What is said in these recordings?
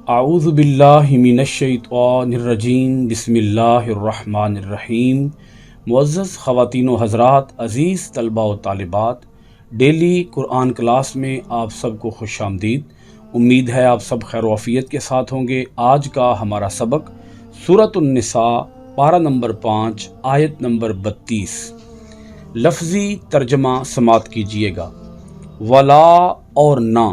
اعوذ باللہ من الشیطان الرجیم بسم اللہ الرحمن الرحیم۔ معزز خواتین و حضرات، عزیز طلباء و طالبات، ڈیلی قرآن کلاس میں آپ سب کو خوش آمدید۔ امید ہے آپ سب خیر و عافیت کے ساتھ ہوں گے۔ آج کا ہمارا سبق سورۃ النساء پارہ نمبر 5 آیت نمبر 32۔ لفظی ترجمہ سماعت کیجئے گا۔ ولا اور نہ،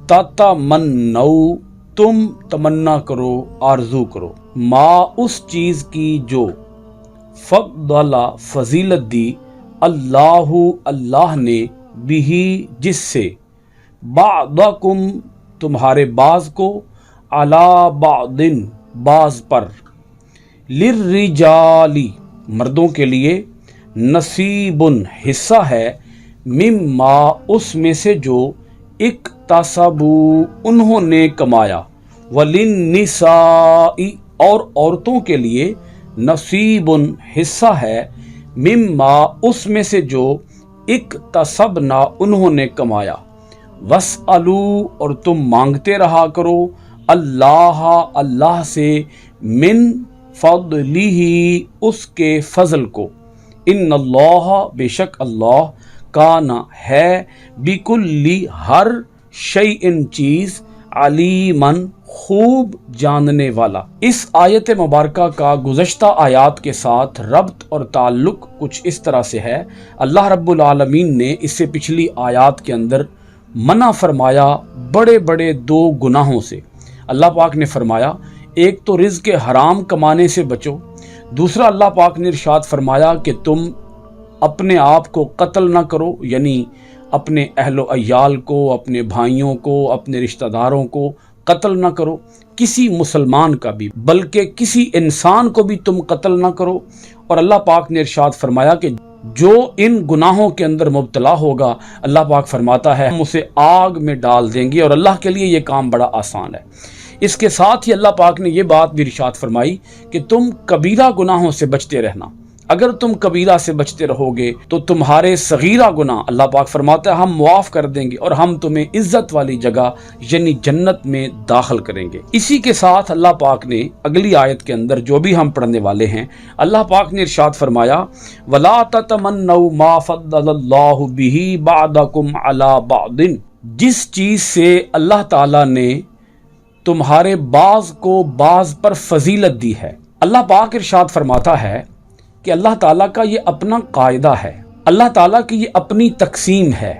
تتمنوا تم تمنا کرو، آرزو کرو، ما اس چیز کی جو فضل فضیلت دی اللہ نے بھی جس سے بعضکم تمہارے بعض کو علی بعض بعض پر للرجال مردوں کے لیے نصیب حصہ ہے مما اس میں سے جو اکتسبوا انہوں نے کمایا، وللنساء اور عورتوں کے لیے نصیب حصہ ہے مما اس میں سے جو اکتسبنا انہوں نے کمایا، واسألوا اور تم مانگتے رہا کرو اللہ سے من فضلہ اس کے فضل کو، ان اللہ بے شک اللہ کان ہے بکل ہر شیء چیز علیمن خوب جاننے والا۔ اس آیت مبارکہ کا گزشتہ آیات کے ساتھ ربط اور تعلق کچھ اس طرح سے ہے۔ اللہ رب العالمین نے اس سے پچھلی آیات کے اندر منع فرمایا بڑے بڑے دو گناہوں سے۔ اللہ پاک نے فرمایا ایک تو رزق حرام کمانے سے بچو، دوسرا اللہ پاک نے ارشاد فرمایا کہ تم اپنے آپ کو قتل نہ کرو، یعنی اپنے اہل و عیال کو، اپنے بھائیوں کو، اپنے رشتہ داروں کو قتل نہ کرو، کسی مسلمان کا بھی، بلکہ کسی انسان کو بھی تم قتل نہ کرو۔ اور اللہ پاک نے ارشاد فرمایا کہ جو ان گناہوں کے اندر مبتلا ہوگا، اللہ پاک فرماتا ہے ہم اسے آگ میں ڈال دیں گے، اور اللہ کے لیے یہ کام بڑا آسان ہے۔ اس کے ساتھ ہی اللہ پاک نے یہ بات بھی ارشاد فرمائی کہ تم کبیرہ گناہوں سے بچتے رہنا۔ اگر تم کبیرہ سے بچتے رہو گے تو تمہارے صغیرہ گناہ اللہ پاک فرماتا ہے ہم معاف کر دیں گے، اور ہم تمہیں عزت والی جگہ یعنی جنت میں داخل کریں گے۔ اسی کے ساتھ اللہ پاک نے اگلی آیت کے اندر جو بھی ہم پڑھنے والے ہیں، اللہ پاک نے ارشاد فرمایا وَلَا تَتَمَنَّوْا مَا فَضَّلَ اللَّهُ بِهِ بَعْضَكُمْ عَلَى بَعْضٍ جس چیز سے اللہ تعالیٰ نے تمہارے بعض کو بعض پر فضیلت دی ہے۔ اللہ پاک ارشاد فرماتا ہے کہ اللہ تعالیٰ کا یہ اپنا قاعدہ ہے، اللہ تعالیٰ کی یہ اپنی تقسیم ہے۔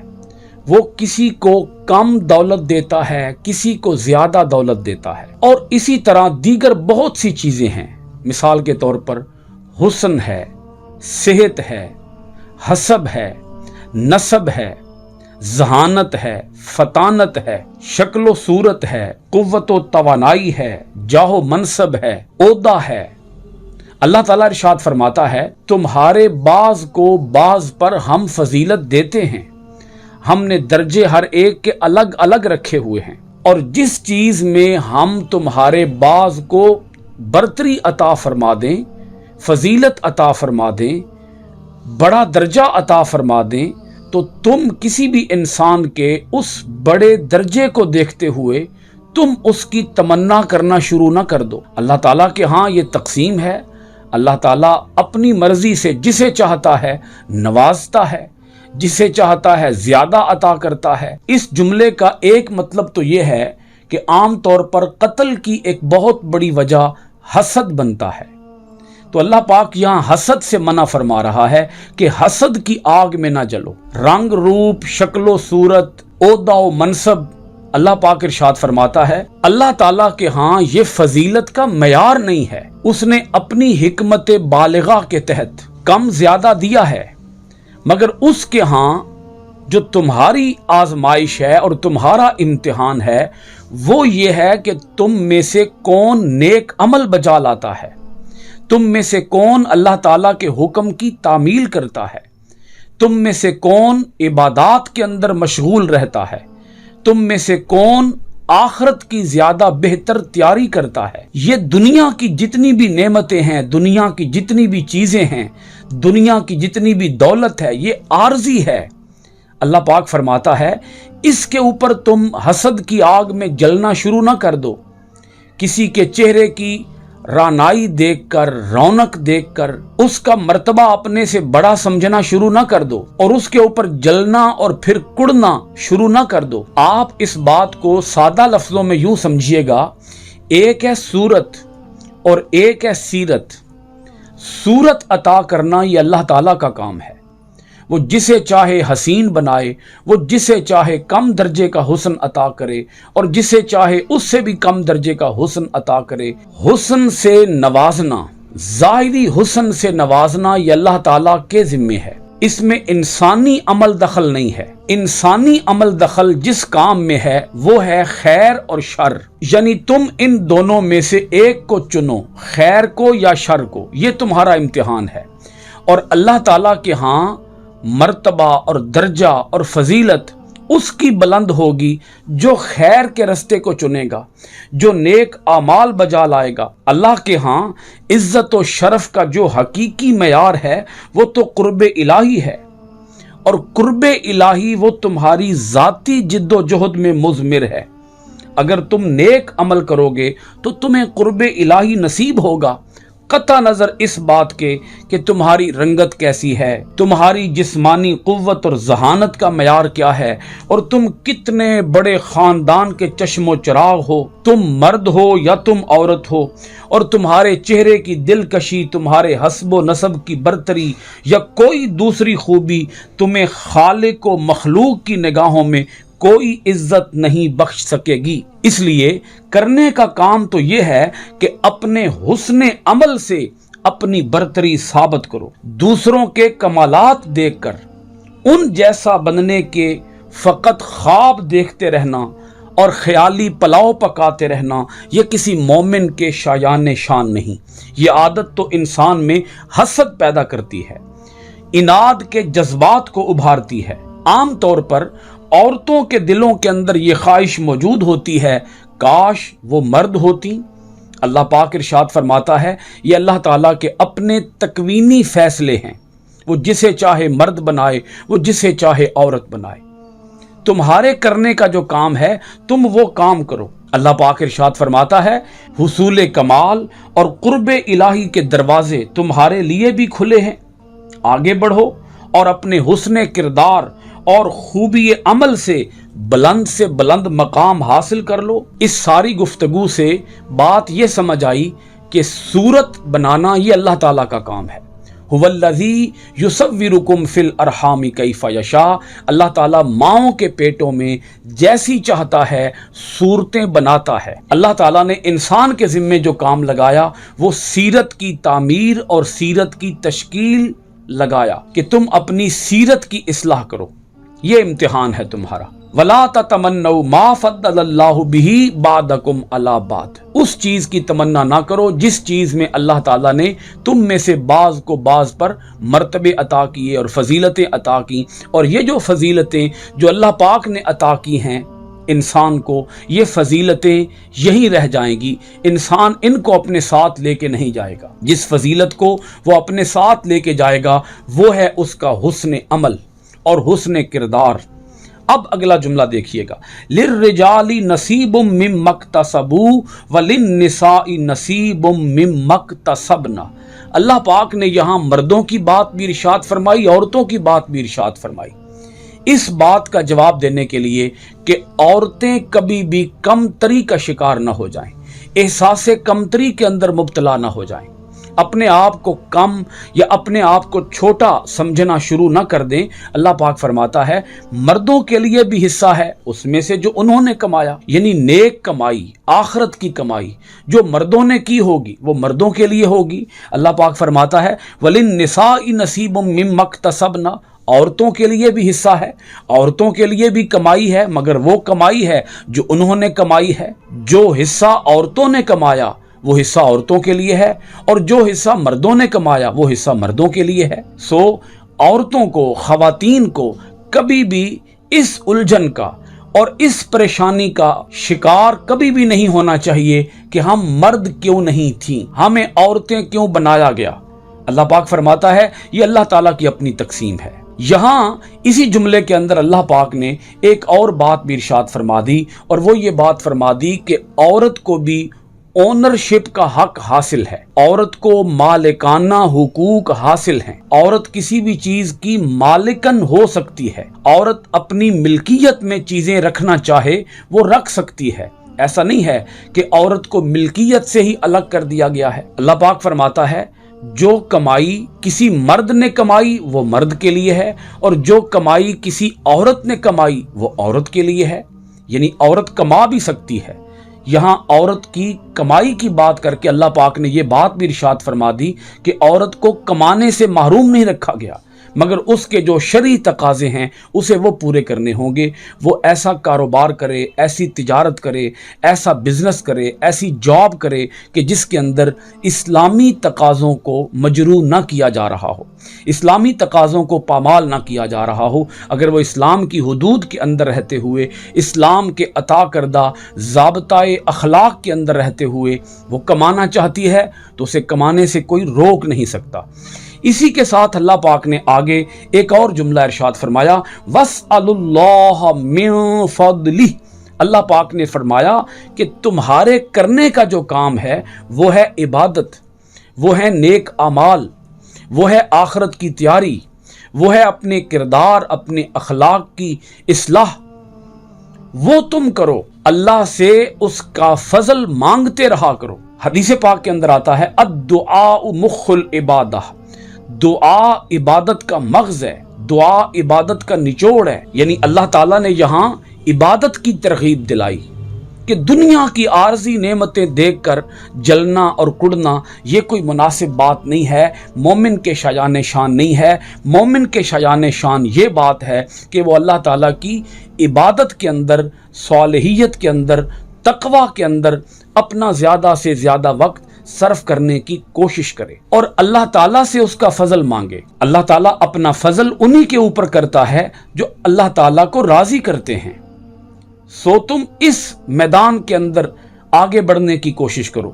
وہ کسی کو کم دولت دیتا ہے، کسی کو زیادہ دولت دیتا ہے، اور اسی طرح دیگر بہت سی چیزیں ہیں۔ مثال کے طور پر حسن ہے، صحت ہے، حسب ہے، نسب ہے، ذہانت ہے، فطانت ہے، شکل و صورت ہے، قوت و توانائی ہے، جاہ و منصب ہے، عہدہ ہے۔ اللہ تعالیٰ ارشاد فرماتا ہے تمہارے بعض کو بعض پر ہم فضیلت دیتے ہیں، ہم نے درجے ہر ایک کے الگ الگ رکھے ہوئے ہیں، اور جس چیز میں ہم تمہارے بعض کو برتری عطا فرما دیں، فضیلت عطا فرما دیں، بڑا درجہ عطا فرما دیں، تو تم کسی بھی انسان کے اس بڑے درجے کو دیکھتے ہوئے تم اس کی تمنا کرنا شروع نہ کر دو۔ اللہ تعالیٰ کے ہاں یہ تقسیم ہے۔ اللہ تعالیٰ اپنی مرضی سے جسے چاہتا ہے نوازتا ہے، جسے چاہتا ہے زیادہ عطا کرتا ہے۔ اس جملے کا ایک مطلب تو یہ ہے کہ عام طور پر قتل کی ایک بہت بڑی وجہ حسد بنتا ہے، تو اللہ پاک یہاں حسد سے منع فرما رہا ہے کہ حسد کی آگ میں نہ جلو۔ رنگ روپ، شکل و صورت، عہدہ و منصب، اللہ پاک ارشاد فرماتا ہے اللہ تعالیٰ کے ہاں یہ فضیلت کا معیار نہیں ہے، اس نے اپنی حکمت بالغہ کے تحت کم زیادہ دیا ہے، مگر اس کے ہاں جو تمہاری آزمائش ہے اور تمہارا امتحان ہے وہ یہ ہے کہ تم میں سے کون نیک عمل بجا لاتا ہے، تم میں سے کون اللہ تعالیٰ کے حکم کی تعمیل کرتا ہے، تم میں سے کون عبادات کے اندر مشغول رہتا ہے، تم میں سے کون آخرت کی زیادہ بہتر تیاری کرتا ہے۔ یہ دنیا کی جتنی بھی نعمتیں ہیں، دنیا کی جتنی بھی چیزیں ہیں، دنیا کی جتنی بھی دولت ہے، یہ عارضی ہے۔ اللہ پاک فرماتا ہے اس کے اوپر تم حسد کی آگ میں جلنا شروع نہ کر دو، किसी के चेहरे की रानाई देखकर, रौनक देखकर उसका मर्तबा अपने से बड़ा समझना शुरू ना कर दो और उसके ऊपर जलना और फिर कुड़ना शुरू ना कर दो। आप इस बात को सादा लफ्जों में यूं समझिएगा, एक है सूरत और एक है सीरत। सूरत अता करना ये अल्लाह ताला का काम है। वो जिसे चाहे हसीन बनाए, वो जिसे चाहे कम दर्जे का हुस्न अता करे और जिसे चाहे उससे भी कम दर्जे का हुस्न अता करे। हुस्न से नवाजना, ज़ाहिरी हुस्न से नवाजना ये अल्लाह ताला के जिम्मे है। इसमें इंसानी अमल दखल नहीं है। इंसानी अमल दखल जिस काम में है वो है खैर और शर, यानी तुम इन दोनों में से एक को चुनो, खैर को या शर को। ये तुम्हारा इम्तिहान है। और अल्लाह ताला के यहाँ मर्तबा और दर्जा और फजीलत उसकी बुलंद होगी जो खैर के रस्ते को चुनेगा, जो नेक आमाल बजा लाएगा। अल्लाह के यहाँ इज्जत और शरफ का जो हकीकी मयार है वो तो कुर्बे इलाही है, और कुर्बे इलाही वो तुम्हारी जाती जिद्दोजहद में मुज़मिर है। अगर तुम नेक अमल करोगे तो तुम्हें कुर्बे इलाही नसीब होगा, कता नजर इस बात के कि तुम्हारी रंगत कैसी है, तुम्हारी जिस्मानी कुव्वत और जहानत का मयार क्या है, और तुम कितने बड़े खानदान के चश्मो चिराग हो, तुम मर्द हो या तुम औरत हो, और तुम्हारे चेहरे की दिलकशी, तुम्हारे हस्बो नसब की बरतरी या कोई दूसरी खूबी तुम्हें खालिक व मखलूक की निगाहों में कोई इज्जत नहीं बख्श सकेगी। इसलिए करने का काम तो यह है कि अपने हुस्ने अमल से अपनी बरतरी साबित करो। दूसरों के कमालात देखकर उन जैसा बनने के फकत ख्वाब देखते रहना और ख्याली पुलाव पकाते रहना यह किसी मोमिन के शायान शान नहीं। ये आदत तो इंसान में हसद पैदा करती है, इनाद के जज्बात को उभारती है। आम तौर पर औरतों के दिलों के अंदर ये ख्वाहिश मौजूद होती है, काश वो मर्द होती। अल्लाह पाक इरशाद फरमाता है, ये अल्लाह ताला के अपने तकवीनी फैसले हैं। वो जिसे चाहे मर्द बनाए, वो जिसे चाहे औरत बनाए। तुम्हारे करने का जो काम है तुम वो काम करो। अल्लाह पाक इरशाद फरमाता है, हुसूल कमाल और कुर्बे इलाही के दरवाजे तुम्हारे लिए भी खुले हैं। आगे बढ़ो और अपने हुस्ने किरदार और खूबी अमल से बुलंद मकाम हासिल कर लो। इस सारी गुफ्तगू से बात यह समझ आई कि सूरत बनाना ये अल्लाह ताला का काम है। हुवल्लज़ी युसव्विरुकुम फिल अरहामी कैफ़ यशा। अल्लाह ताला माओं के पेटों में जैसी चाहता है सूरतें बनाता है। अल्लाह ताला ने इंसान के जिम्मे जो काम लगाया वो सीरत की तामीर और सीरत की तश्कील लगाया कि तुम अपनी सीरत की इस्लाह करो। ये इम्तिहान है तुम्हारा। वला ततमन्नौ मा फद्दलल्लाहु बिही बादकुम अला बाद। उस चीज की तमन्ना ना करो जिस चीज में अल्लाह ताला ने तुम में से बाज को बाज पर मर्तबे अता किए और फजीलतें अता की। और ये जो फजीलतें जो अल्लाह पाक ने अता की हैं इंसान को, ये फजीलतें यहीं रह जाएंगी। इंसान इनको अपने साथ लेके नहीं जाएगा। जिस फजीलत को वो अपने साथ लेके जाएगा वो है उसका हुस्न अमल और हुस्न किरदार। अब अगला जुमला देखिएगा, लिर्रिजाली नसीबुम मिम्मक्तसबू वलिन्निसाई नसीबुम मिम्मक्तसबना। अल्लाह पाक ने यहाँ मर्दों की बात भी इरशाद फरमाई, औरतों की बात भी इरशाद फरमाई। इस बात का जवाब देने के लिए कि औरतें कभी भी कमतरी का शिकार न हो जाएं, एहसासे कमतरी के अंदर मुब्तला न हो जाएं, अपने आप को कम या अपने आप को छोटा समझना शुरू न कर दें। अल्लाह पाक फरमाता है मर्दों के लिए भी हिस्सा है उसमें से जो उन्होंने कमाया, यानी नेक कमाई, आखिरत की कमाई जो मर्दों ने की होगी वो मर्दों के लिए होगी। अल्लाह पाक फरमाता है वलिन्निसाई नसीबुम मिम्मक्तसबना। औरतों के लिए भी हिस्सा है, औरतों के लिए भी कमाई है, मगर वो कमाई है जो उन्होंने कमाई है। जो हिस्सा औरतों ने कमाया वो हिस्सा औरतों के लिए है और जो हिस्सा मर्दों ने कमाया वो हिस्सा मर्दों के लिए है। सो औरतों को, खवातीन को कभी भी इस उलझन का और इस परेशानी का शिकार कभी भी नहीं होना चाहिए कि हम मर्द क्यों नहीं थी, हमें औरतें क्यों बनाया गया। अल्लाह पाक फरमाता है ये अल्लाह ताला की अपनी तकसीम है। यहाँ इसी जुमले के अंदर अल्लाह पाक ने एक और बात भी इरशाद फरमा दी और वो ये बात फरमा दी कि औरत को भी ओनरशिप का हक हासिल है, औरत को मालिकाना हुकूक हासिल हैं। औरत किसी भी चीज की मालिकन हो सकती है। औरत अपनी मिल्कियत में चीजें रखना चाहे वो रख सकती है। ऐसा नहीं है कि औरत को मिल्कियत से ही अलग कर दिया गया है। अल्लाह पाक फरमाता है जो कमाई किसी मर्द ने कमाई वो मर्द के लिए है, और जो कमाई किसी औरत ने कमाई वो औरत के लिए है। यानी औरत कमा भी सकती है। यहाँ औरत की कमाई की बात करके अल्लाह पाक ने ये बात भी इरशाद फरमा दी कि औरत को कमाने से महरूम नहीं रखा गया, मगर उसके जो शरई तकाजे हैं उसे वो पूरे करने होंगे। वो ऐसा कारोबार करे, ऐसी तिजारत करे, ऐसा बिजनेस करे, ऐसी जॉब करे कि जिसके अंदर इस्लामी तकाज़ों को मजरू ना किया जा रहा हो, इस्लामी तकाज़ों को पामाल ना किया जा रहा हो। अगर वो इस्लाम की हुदूद के अंदर रहते हुए, इस्लाम के अता करदा ज़ाबताए अखलाक के अंदर रहते हुए वो कमाना चाहती है तो उसे कमाने से कोई रोक नहीं सकता। इसी के साथ अल्लाह पाक ने आगे एक और जुमला इरशाद फरमाया, वस्अलुल्लाह मिन फदली। अल्लाह पाक ने फरमाया कि तुम्हारे करने का जो काम है वो है इबादत, वो है नेक अमाल, वो है आखरत की तैयारी, वो है अपने किरदार, अपने अखलाक की इस्लाह। वो तुम करो, अल्लाह से उसका फजल मांगते रहा करो। हदीस पाक के अंदर आता है अद्दुआ मुखुल इबादह, दुआ इबादत का मग़ज़ है, दुआ इबादत का निचोड़ है। यानी अल्लाह ताला ने यहाँ इबादत की तरगीब दिलाई कि दुनिया की आर्जी नेमतें देखकर जलना और कुड़ना ये कोई मुनासिब बात नहीं है, मोमिन के शायान शान नहीं है। मोमिन के शायान शान ये बात है कि वो अल्लाह ताला की इबादत के अंदर, सालिहियत के अंदर, तकवा के अंदर अपना ज़्यादा से ज़्यादा वक्त सर्फ करने की कोशिश करे और अल्लाह ताला से उसका फजल मांगे। अल्लाह ताला अपना फजल उन्हीं के ऊपर करता है जो अल्लाह ताला को राजी करते हैं। सो तुम इस मैदान के अंदर आगे बढ़ने की कोशिश करो।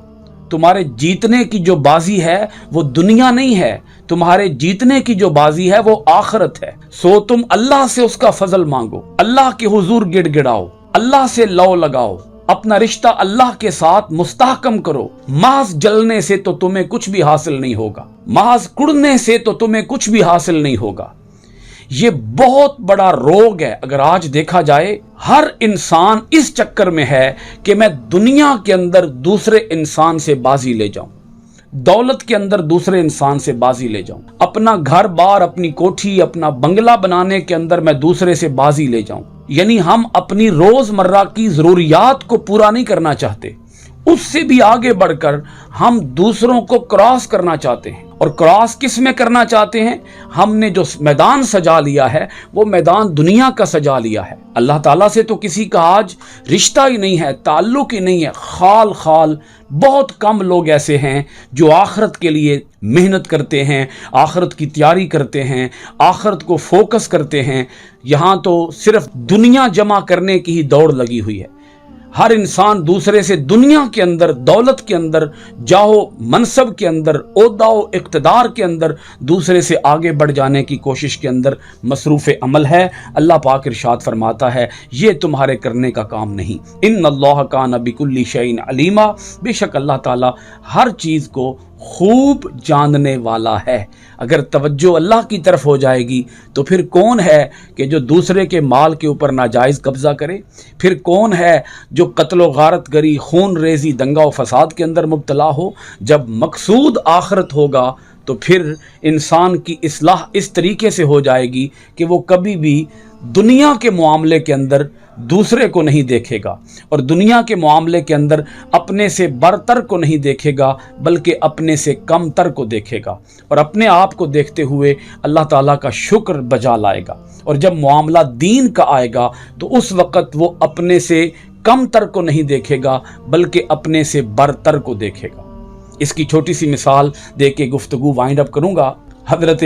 तुम्हारे जीतने की जो बाजी है वो दुनिया नहीं है, तुम्हारे जीतने की जो बाजी है वो आखिरत है। सो तुम अल्लाह से उसका फजल मांगो, अल्लाह के हुजूर गिड़गिड़ाओ, अल्लाह से लौ लगाओ, अपना रिश्ता अल्लाह के साथ मुस्तहकम करो। महज जलने से तो तुम्हें कुछ भी हासिल नहीं होगा, महज कुड़ने से तो तुम्हें कुछ भी हासिल नहीं होगा। ये बहुत बड़ा रोग है। अगर आज देखा जाए, हर इंसान इस चक्कर में है कि मैं दुनिया के अंदर दूसरे इंसान से बाजी ले जाऊं, दौलत के अंदर दूसरे इंसान से बाजी ले जाऊं, अपना घर बार, अपनी कोठी, अपना बंगला बनाने के अंदर मैं दूसरे से बाजी ले जाऊं। यानी हम अपनी रोजमर्रा की जरूरियात को पूरा नहीं करना चाहते, उससे भी आगे बढ़कर हम दूसरों को क्रॉस करना चाहते हैं। और क्रॉस किस में करना चाहते हैं? हमने जो मैदान सजा लिया है वो मैदान दुनिया का सजा लिया है। अल्लाह ताला से तो किसी का आज रिश्ता ही नहीं है, ताल्लुक ही नहीं है। खाल खाल बहुत कम लोग ऐसे हैं जो आखिरत के लिए मेहनत करते हैं, आखिरत की तैयारी करते हैं, आखिरत को फोकस करते हैं। यहाँ तो सिर्फ दुनिया जमा करने की ही दौड़ लगी हुई है। हर इंसान दूसरे से दुनिया के अंदर, दौलत के अंदर, जाहो मनसब के अंदर, ओहदा इक़्तिदार के अंदर दूसरे से आगे बढ़ जाने की कोशिश के अंदर मसरूफ़ अमल है। अल्लाह पाक इरशाद फरमाता है ये तुम्हारे करने का काम नहीं। इन्नल्लाह कान बिकुल्ली शैइन अलीमा, बेशक अल्लाह ताला हर चीज़ को खूब जानने वाला है। अगर तवज्जो अल्लाह की तरफ हो जाएगी तो फिर कौन है कि जो दूसरे के माल के ऊपर नाजायज़ कब्ज़ा करे? फिर कौन है जो कत्ल व गारत गरी, खून रेजी, दंगा व फसाद के अंदर मुब्तला हो? जब मकसूद आखिरत होगा तो फिर इंसान की इस्लाह इस तरीके से हो जाएगी कि वो कभी भी दुनिया के मामले के अंदर दूसरे को नहीं देखेगा और दुनिया के मामले के अंदर अपने से बरतर को नहीं देखेगा, बल्कि अपने से कमतर को देखेगा और अपने आप को देखते हुए अल्लाह ताला का शुक्र बजा लाएगा। और जब मामला दीन का आएगा तो उस वक़्त वो अपने से कमतर को नहीं देखेगा, बल्कि अपने से बरतर को देखेगा। इसकी छोटी सी मिसाल दे के गुफ्तगू वाइंड अप करूँगा। हज़रत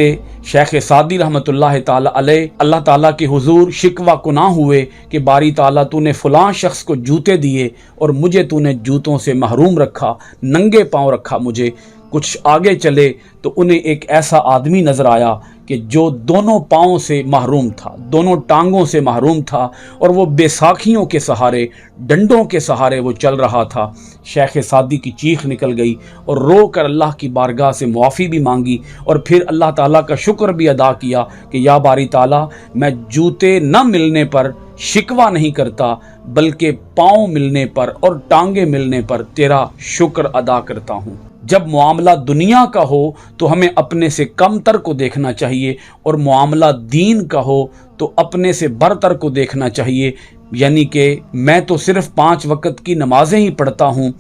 शेख सादी रहमतुल्लाह ताला अलैह अल्लाह ताला के हुजूर शिकवा कुनाह हुए कि बारी ताला तूने फ़लाँ शख्स को जूते दिए और मुझे तूने जूतों से महरूम रखा, नंगे पाँव रखा मुझे। کچھ آگے چلے تو انہیں ایک ایسا آدمی نظر آیا کہ جو دونوں پاؤں سے محروم تھا، دونوں ٹانگوں سے محروم تھا، اور وہ بیساکھیوں کے سہارے، ڈنڈوں کے سہارے وہ چل رہا تھا۔ شیخ سعدی کی چیخ نکل گئی اور رو کر اللہ کی بارگاہ سے معافی بھی مانگی، اور پھر اللہ تعالیٰ کا شکر بھی ادا کیا کہ یا باری تعالیٰ، میں جوتے نہ ملنے پر شکوہ نہیں کرتا، بلکہ پاؤں ملنے پر اور ٹانگیں ملنے پر تیرا شکر ادا کرتا ہوں۔ جب معاملہ دنیا کا ہو تو ہمیں اپنے سے کم تر کو دیکھنا چاہیے، اور معاملہ دین کا ہو تو اپنے سے برتر کو دیکھنا چاہیے۔ یعنی کہ میں تو صرف 5 وقت کی نمازیں ہی پڑھتا ہوں،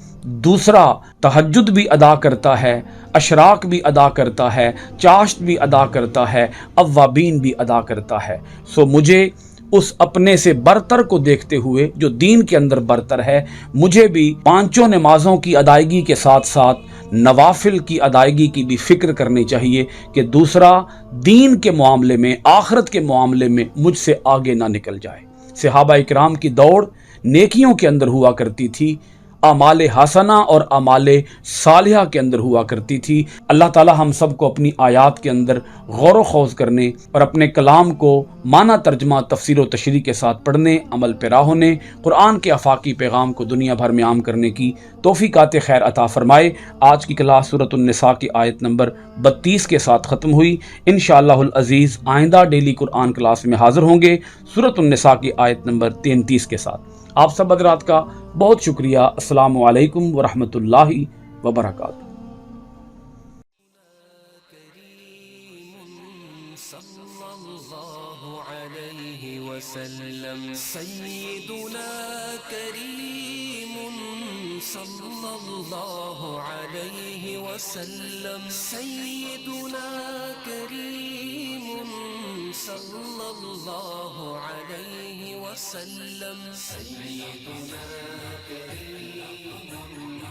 دوسرا تہجد بھی ادا کرتا ہے، اشراق بھی ادا کرتا ہے، چاشت بھی ادا کرتا ہے، اوابین بھی ادا کرتا ہے۔ سو مجھے اس اپنے سے برتر کو دیکھتے ہوئے جو دین کے اندر برتر ہے، مجھے بھی 5 نمازوں کی ادائیگی کے ساتھ ساتھ نوافل کی ادائیگی کی بھی فکر کرنی چاہیے کہ دوسرا دین کے معاملے میں، آخرت کے معاملے میں مجھ سے آگے نہ نکل جائے۔ صحابہ اکرام کی دوڑ نیکیوں کے اندر ہوا کرتی تھی، اعمال حسنہ اور اعمال صالحہ کے اندر ہوا کرتی تھی۔ اللہ تعالی ہم سب کو اپنی آیات کے اندر غور و خوض کرنے اور اپنے کلام کو معنی ترجمہ، تفسیر و تشریح کے ساتھ پڑھنے، عمل پیرا ہونے، قرآن کے آفاقی پیغام کو دنیا بھر میں عام کرنے کی توفیقات خیر عطا فرمائے۔ آج کی کلاس سورۃ النساء کی آیت نمبر 32 کے ساتھ ختم ہوئی۔ انشاءاللہ العزیز آئندہ ڈیلی قرآن کلاس میں حاضر ہوں گے سورۃ النساء کی آیت نمبر 33 کے ساتھ۔ آپ سب حضرات کا بہت شکریہ۔ السلام علیکم ورحمۃ اللہ وبرکاتہ۔ سيدنا كريم صلى الله عليه وسلم، سيدنا كريم صلى الله عليه وسلم، سيدنا كريم